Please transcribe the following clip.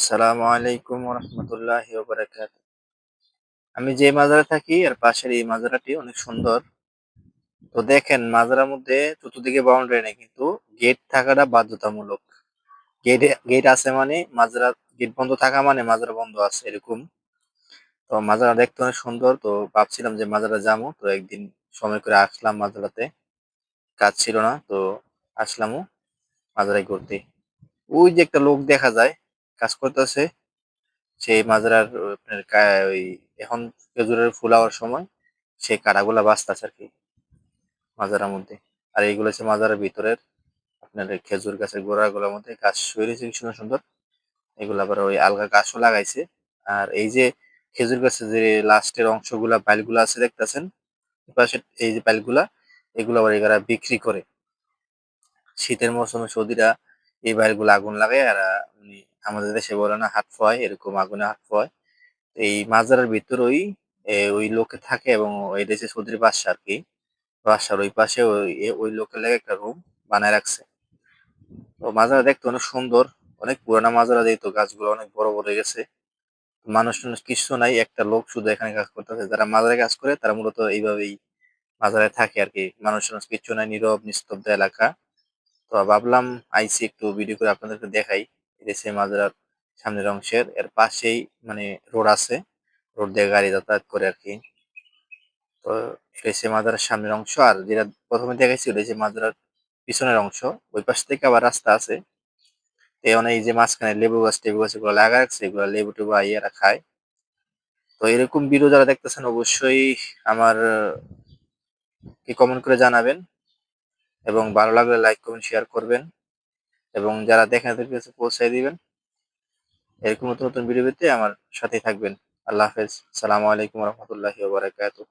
আসসালামু আলাইকুম রহমতুল্লাহি বারাকাতুহু। আমি যে মাজারে থাকি এর পাশের এই মাজারাটি অনেক সুন্দর। তো দেখেন মাজারের মধ্যে চতুর্দিকে বাউন্ডারি নেই, কিন্তু গেট থাকাটা বাধ্যতামূলক। গেট আছে মানে মাজারা, গেট বন্ধ থাকা মানে মাজারা বন্ধ আছে এরকম। তো মাজারা দেখতে অনেক সুন্দর, তো ভাবছিলাম যে মাজারে যাবো, তো একদিন সময় করে আসলাম মাজারাতে। কাজ ছিল না, তো আসলামও মাজারে ঘুরতে। ওই যে একটা লোক দেখা যায় কাজ করতেছে, সেই মাজরার আপনার ওই এখন খেজুরের ফুল হওয়ার সময় সেই কাঁটাগুলা বাঁচতেছে আর কি মাজারার মধ্যে। আর এইগুলো হচ্ছে মাজারের ভিতরের আপনার এই খেজুর গাছের গোড়াগুলোর মধ্যে গাছ শুয়ে রয়েছে কি সুন্দর সুন্দর। এগুলো আবার ওই আলগা গাছও লাগাইছে। আর এই যে খেজুর গাছের যে লাস্টের অংশগুলা বাইলগুলা আছে দেখতেছেন, পাশে এই যে বাইলগুলা, এগুলো আবার এরা বিক্রি করে। শীতের মৌসুমে সৌদিরা এই বাইলগুলো আগুন লাগায়, আর আমাদের দেশে বলে না হাত ফোয়ায়, এরকম আগুনে হাত ফোয়ায়। এই মাজারের ভিতরেই ওই লোকে থাকে, এবং এটা হচ্ছে সৌদির বাদশা আর কি। বাসার ওই পাশে ওই লোকের লেগে একটা রুম বানায় রাখছে। তো মাজারা দেখতে অনেক সুন্দর, অনেক পুরানা মাজারা, যেহেতু গাছগুলো অনেক বড় বড় হয়ে গেছে। মানুষ টানুষ কিছু নাই, একটা লোক শুধু এখানে কাজ করতেছে। যারা মাজারে কাজ করে তারা মূলত এইভাবেই মাজারে থাকে আর কি। মানুষ টানুষ কিচ্ছু নাই, নীরব নিস্তব্ধ এলাকা। তো ভাবলাম আইসি একটু ভিডিও করে আপনাদেরকে দেখাই। এটা হচ্ছে মাজারার সামনের অংশের, এর পাশেই মানে রোড আছে, রোড দিয়ে গাড়ি যাতায়াত করে আর কি। তো এটা হচ্ছে মাজারের সামনের অংশ, আর যেটা প্রথমে দেখাইছি ওটা হচ্ছে মাজারের পিছনের অংশ। ওই পাশ থেকে আবার রাস্তা আছে। এই অনেক, এই যে মাঝখানে লেবু গাছ টেবু গাছ এগুলো লাগা রাখছে, এগুলো লেবু টেবু আইয়ারা খায়। তো এরকম ভিডিও যারা দেখতেছেন অবশ্যই আমার কি কমেন্ট করে জানাবেন, এবং ভালো লাগলে লাইক কমেন্ট শেয়ার করবেন, এবং যারা দেখেন তাদের কাছে পৌঁছায় দিবেন। এরকম নতুন নতুন ভিডিও পেতে আমার সাথেই থাকবেন। আল্লাহ হাফেজ। সালামু আলাইকুম রহমতুল্লাহি ওয়া বারাকাতুহু।